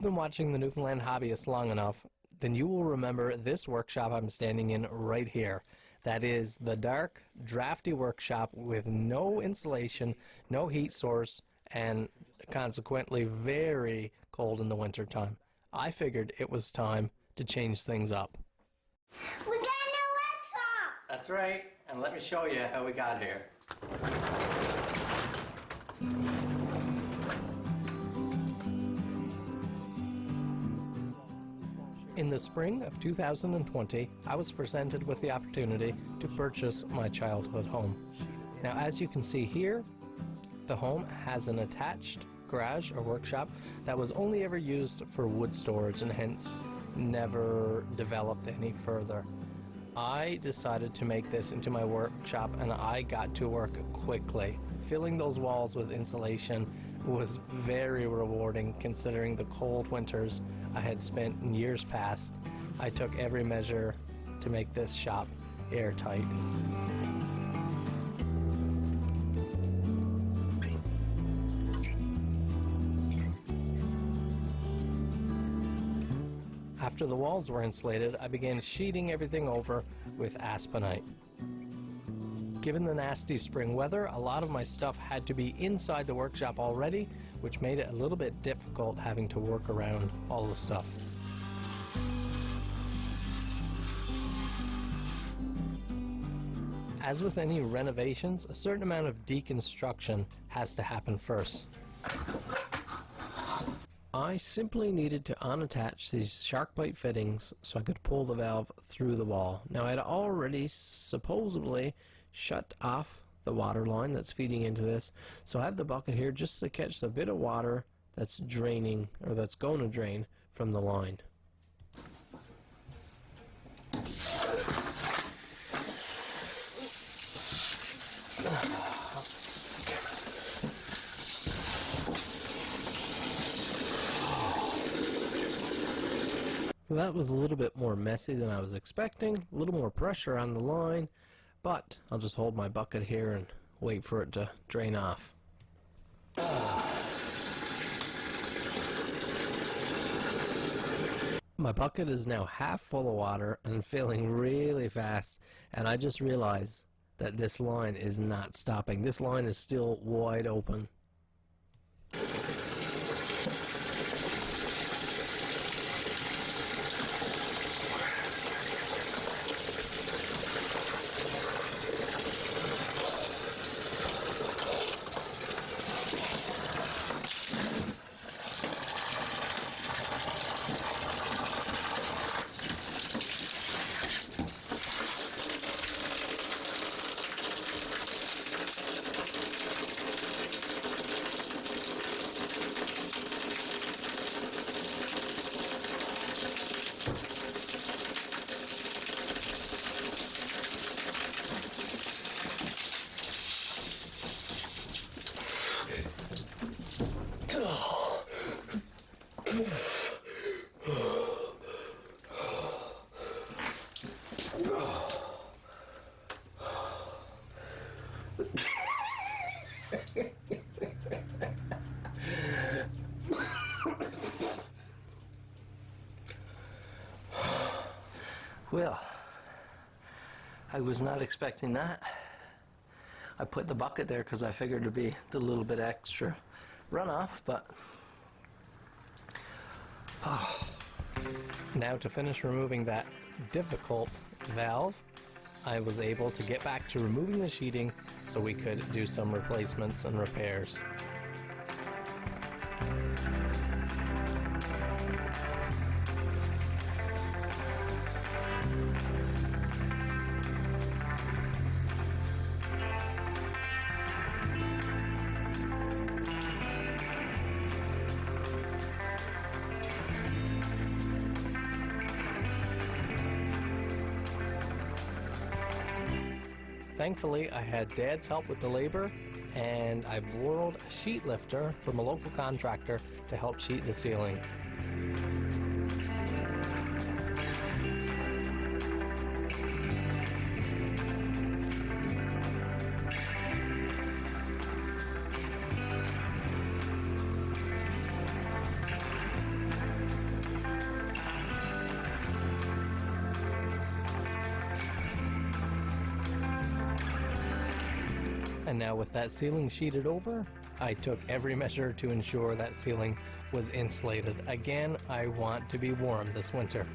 Been watching the Newfoundland Hobbyist long enough, then you will remember this workshop I'm standing in right here. That is the dark, drafty workshop with no insulation, no heat source, and consequently very cold in the winter time. I figured it was time to change things up. We got a new workshop! That's right, and let me show you how we got here. In the spring of 2020, I was presented with the opportunity to purchase my childhood home. Now, as you can see here, the home has an attached garage or workshop that was only ever used for wood storage and hence never developed any further. I decided to make this into my workshop and I got to work quickly. Filling those walls with insulation was very rewarding considering the cold winters I had spent in years past. I took every measure to make this shop airtight. After the walls were insulated, I began sheeting everything over with aspenite. Given the nasty spring weather, a lot of my stuff had to be inside the workshop already, which made it a little bit difficult having to work around all the stuff. As with any renovations, a certain amount of deconstruction has to happen first. I simply needed to unattach these shark bite fittings so I could pull the valve through the wall. Now, I'd already supposedly shut off the water line that's feeding into this, so I have the bucket here just to catch the bit of water that's draining, or that's going to drain from the line. So that was a little bit more messy than I was expecting, a little more pressure on the line, but I'll just hold my bucket here and wait for it to drain off. My bucket is now half full of water and filling really fast, and I just realized that this line is not stopping. This line is still wide open. Well, I was not expecting that. I put the bucket there because I figured it'd be a little bit extra runoff, but now to finish removing that difficult valve, I was able to get back to removing the sheeting so we could do some replacements and repairs. Thankfully, I had Dad's help with the labor, and I borrowed a sheet lifter from a local contractor to help sheet the ceiling. And now with that ceiling sheeted over, I took every measure to ensure that ceiling was insulated. Again, I want to be warm this winter.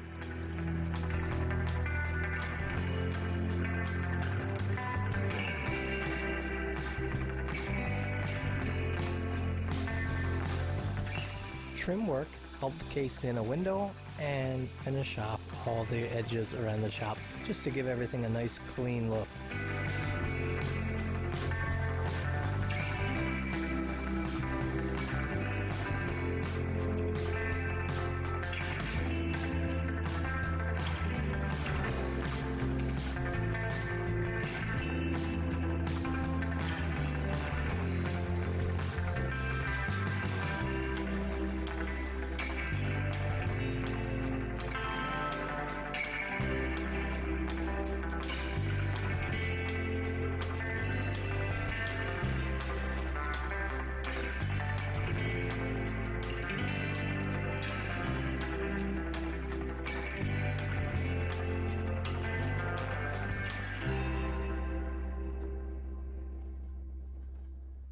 Trim work helped case in a window and finish off all the edges around the shop, just to give everything a nice clean look.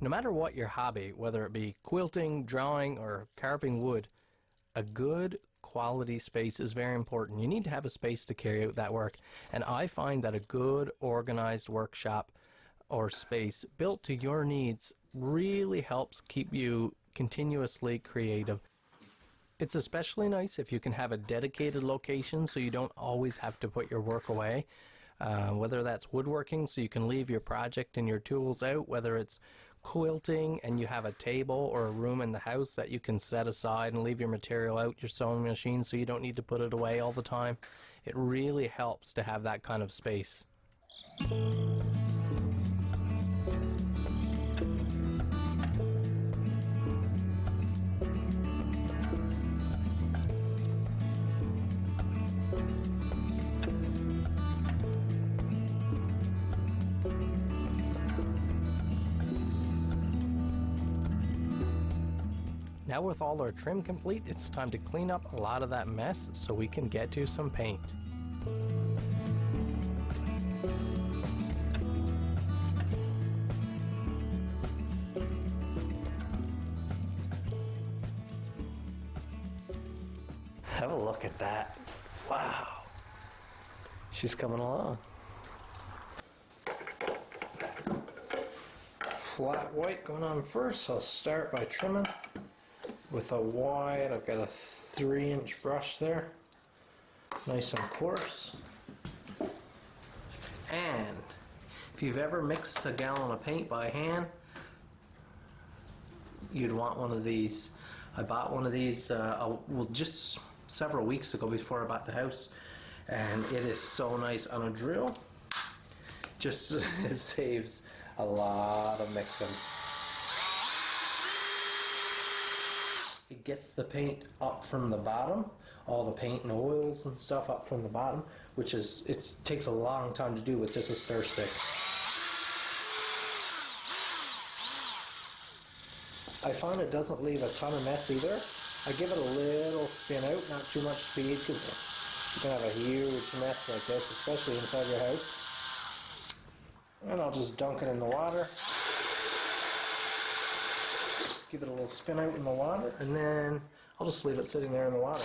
No matter what your hobby, whether it be quilting, drawing, or carving wood, a good quality space is very important. You need to have a space to carry out that work. And I find that a good organized workshop or space built to your needs really helps keep you continuously creative. It's especially nice if you can have a dedicated location so you don't always have to put your work away. Whether that's woodworking so you can leave your project and your tools out, whether it's quilting and you have a table or a room in the house that you can set aside and leave your material out your sewing machine so you don't need to put it away all the time. It really helps to have that kind of space. Now with all our trim complete, it's time to clean up a lot of that mess so we can get to some paint. Have a look at that. Wow. She's coming along. Flat white going on first. I'll start by trimming with a wide, I've got a 3-inch brush there, nice and coarse. And if you've ever mixed a gallon of paint by hand, you'd want one of these. I bought one of these just several weeks ago before I bought the house, and it is so nice on a drill. Just it saves a lot of mixing. It gets the paint up from the bottom, all the paint and oils and stuff up from the bottom, which is, it takes a long time to do with just a stir stick. I find it doesn't leave a ton of mess either. I give it a little spin out, not too much speed, because you can have a huge mess like this, especially inside your house. And I'll just dunk it in the water. Give it a little spin out in the water, and then I'll just leave it sitting there in the water.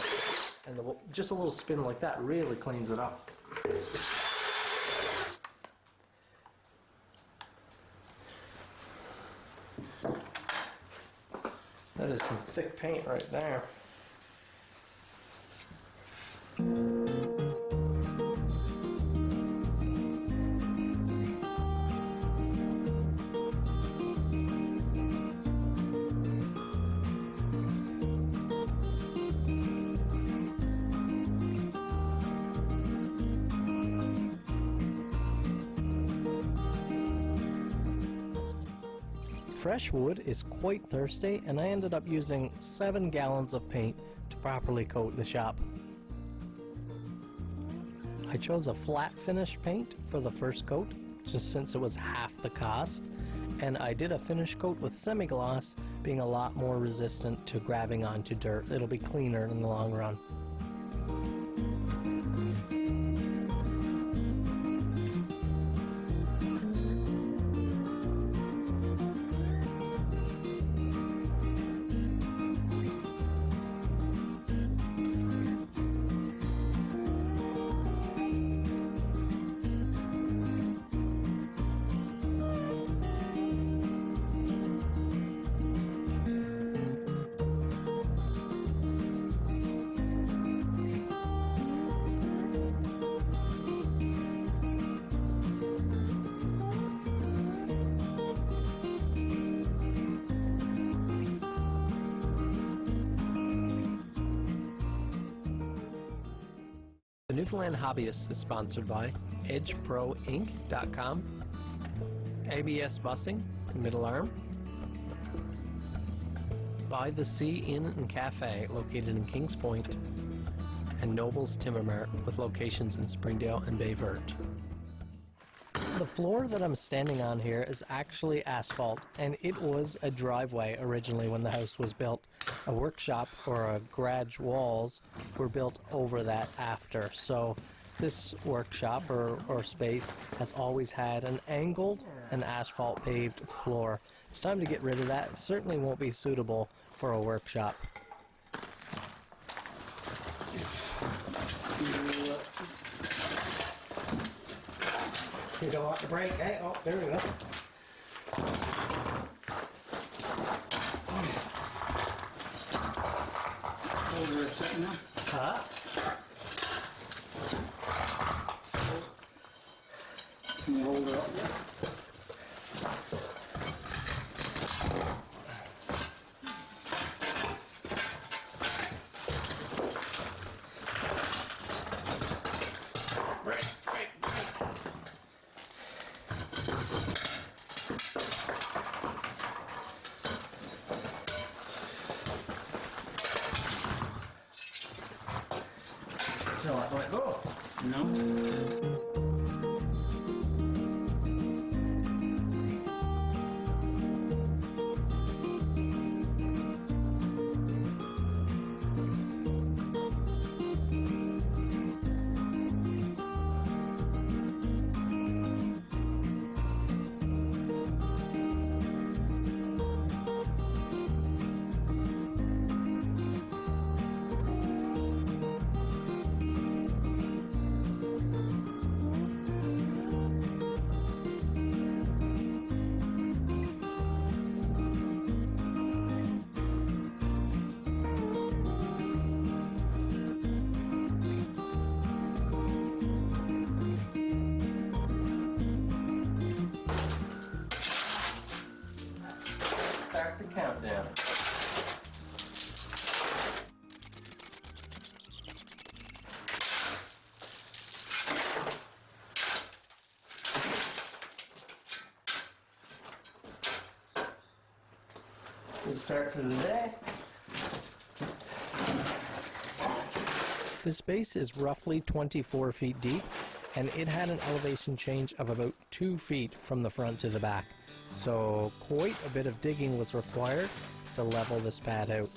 And just a little spin like that really cleans it up. That is some thick paint right there. Fresh wood is quite thirsty, and I ended up using 7 gallons of paint to properly coat the shop. I chose a flat finish paint for the first coat, just since it was half the cost, and I did a finish coat with semi-gloss, being a lot more resistant to grabbing onto dirt. It'll be cleaner in the long run. Newfoundland Hobbyist is sponsored by EdgeProInc.com, ABS Busing in Middle Arm, By the Sea Inn and Cafe located in Kings Point, and Noble's Timber Mart with locations in Springdale and Bay Verte. The floor that I'm standing on here is actually asphalt, and it was a driveway originally when the house was built. A workshop or a garage walls were built over that after. So this workshop or space has always had an angled and asphalt paved floor. It's time to get rid of that. It certainly won't be suitable for a workshop. You don't want the brake, eh? Oh, there we go. Hold her a second now. Huh? Can you hold her up? No, I let go. No. Start the countdown. Good start to the day. The space is roughly 24 feet deep, and it had an elevation change of about 2 feet from the front to the back. So quite a bit of digging was required to level this pad out.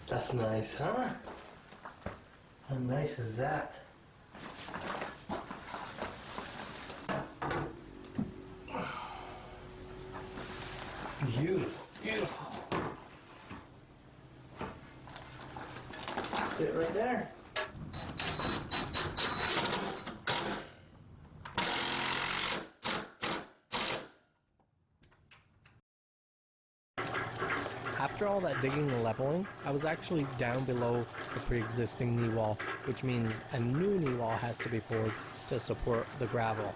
That's nice, huh? How nice is that? Beautiful, beautiful. Sit right there. After all that digging and leveling, I was actually down below the pre-existing knee wall, which means a new knee wall has to be poured to support the gravel.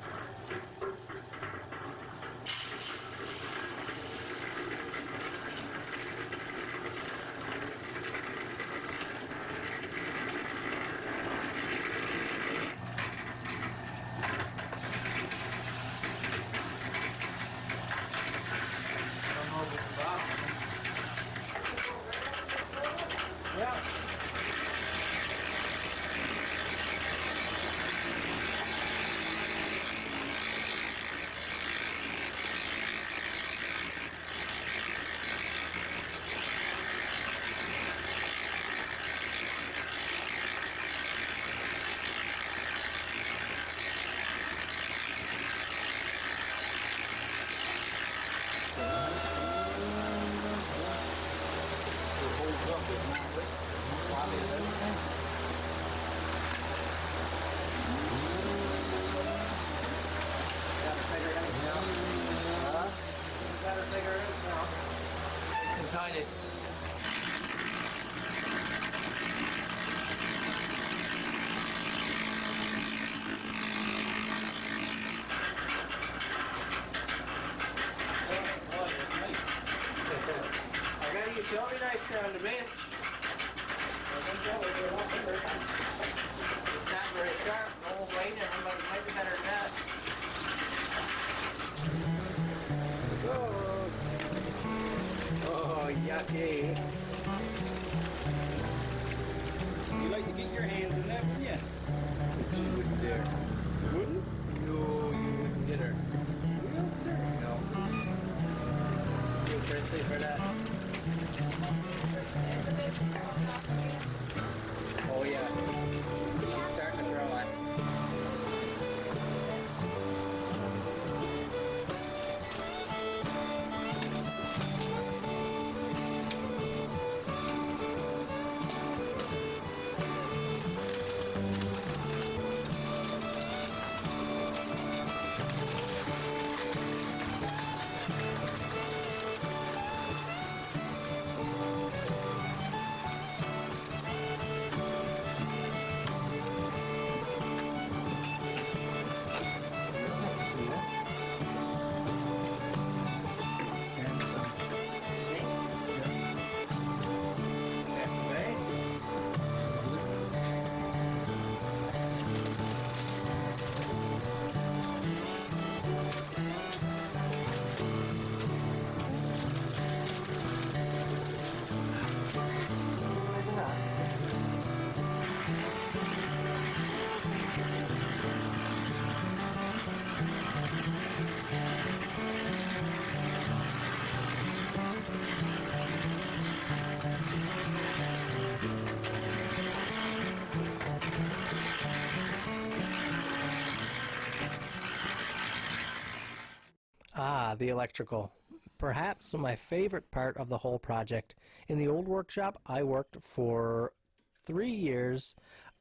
Tiny. I got a utility knife here on the bench. It's not very sharp, no blade in it, but it might be better than that. Oh, yucky. You like to get your hands in that one? Yes. But you wouldn't dare. Wouldn't? No, you wouldn't get her. Real sir. No. Too prissy for that. Oh yeah. She's starting to grow on. Ah, the electrical. Perhaps my favorite part of the whole project. In the old workshop, I worked for 3 years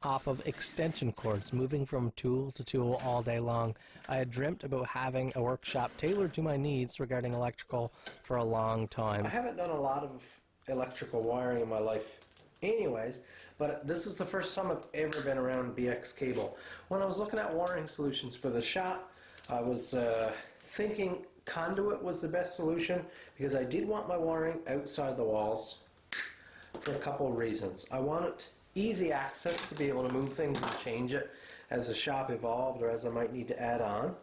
off of extension cords, moving from tool to tool all day long. I had dreamt about having a workshop tailored to my needs regarding electrical for a long time. I haven't done a lot of electrical wiring in my life anyways, but this is the first time I've ever been around BX cable. When I was looking at wiring solutions for the shop, I was thinking conduit was the best solution because I did want my wiring outside the walls for a couple of reasons. I wanted easy access to be able to move things and change it as the shop evolved or as I might need to add on.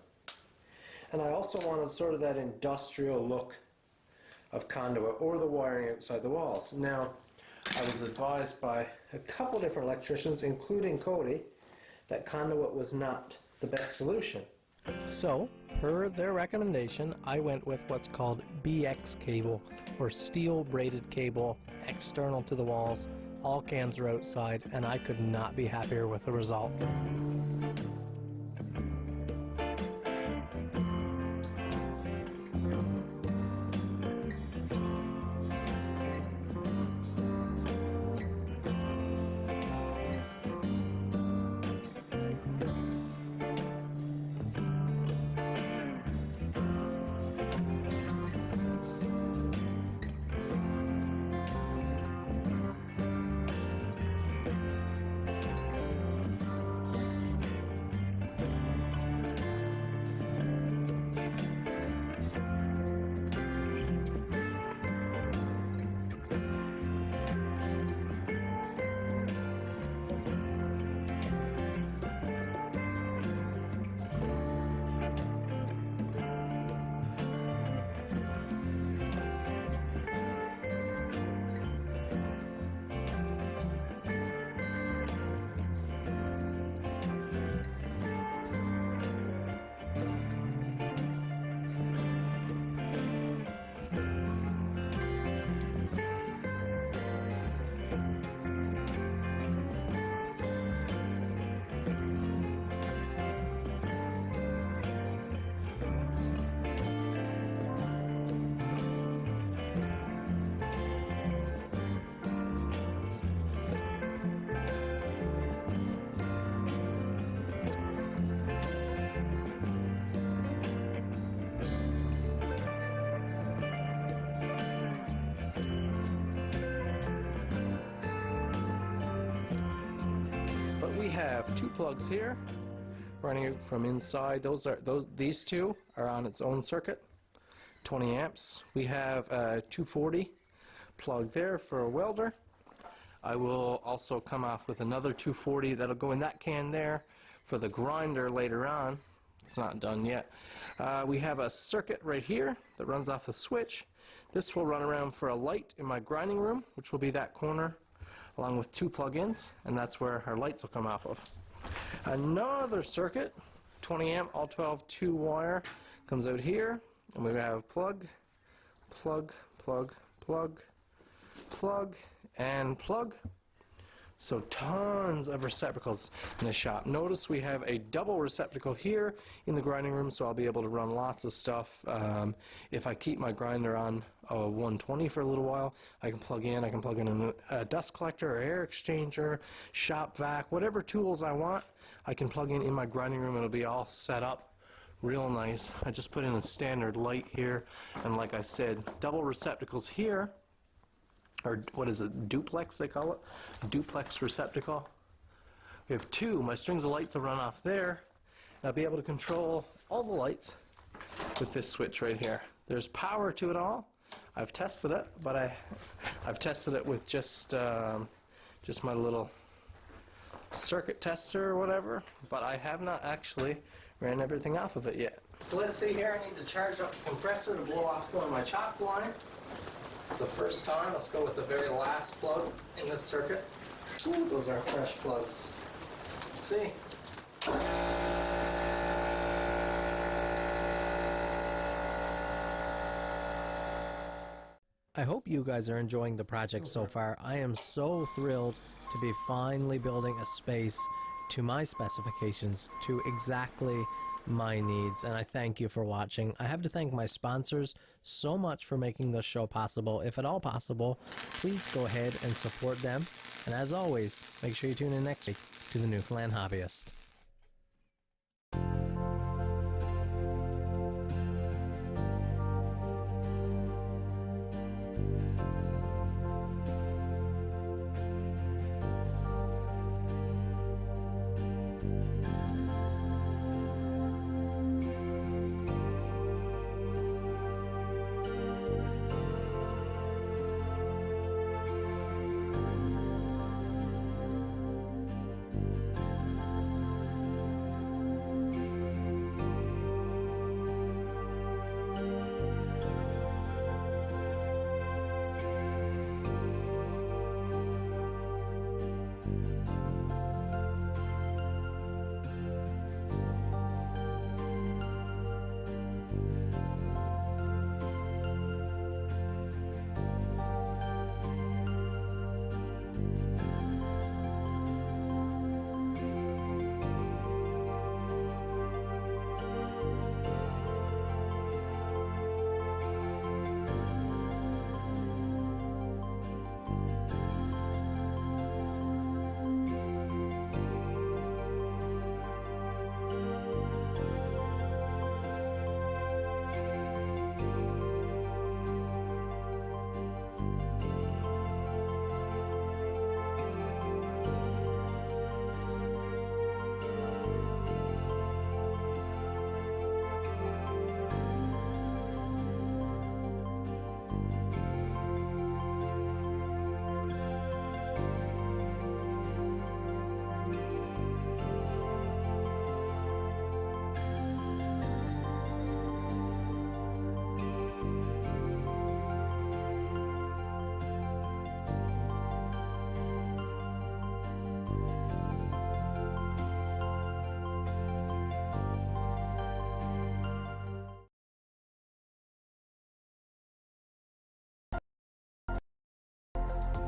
And I also wanted sort of that industrial look of conduit or the wiring outside the walls. Now, I was advised by a couple different electricians, including Cody, that conduit was not the best solution. So, per their recommendation, I went with what's called BX cable, or steel braided cable, external to the walls. All cans are outside, and I could not be happier with the result. we have 2 plugs here running from inside. These 2 are on its own circuit, 20 amps. We have a 240 plug there for a welder. I will also come off with another 240 that'll go in that can there for the grinder later on. It's not done yet. We have a circuit right here that runs off the switch. This will run around for a light in my grinding room, which will be that corner, along with 2 plug-ins, and that's where our lights will come off of. Another circuit, 20 amp, all 12, 2 wire, comes out here, and we have plug, plug, plug, plug, plug, and plug. So tons of receptacles in the shop. Notice we have a double receptacle here in the grinding room, so I'll be able to run lots of stuff. If I keep my grinder on 120 for a little while, I can plug in a dust collector or air exchanger, shop vac, whatever tools I want, I can plug in my grinding room. It'll be all set up real nice. I just put in a standard light here, and like I said, double receptacles here, or what is it, duplex they call it? A duplex receptacle. We have 2. My strings of lights will run off there, and I'll be able to control all the lights with this switch right here. There's power to it all. I've tested it, but I've tested it with just my little circuit tester or whatever, but I have not actually ran everything off of it yet. So let's see here, I need to charge up the compressor to blow off some of my chalk line. It's the first time. Let's go with the very last plug in this circuit. Ooh, those are fresh plugs. Let's see. I hope you guys are enjoying the project so far. I am so thrilled to be finally building a space to my specifications, to exactly my needs, and I thank you for watching. I have to thank my sponsors so much for making this show possible. If at all possible, please go ahead and support them. And as always, make sure you tune in next week to the Newfoundland Hobbyist.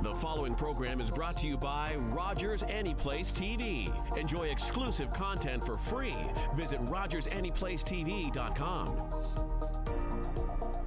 The following program is brought to you by Rogers Anyplace TV. Enjoy exclusive content for free. Visit RogersAnyplaceTV.com.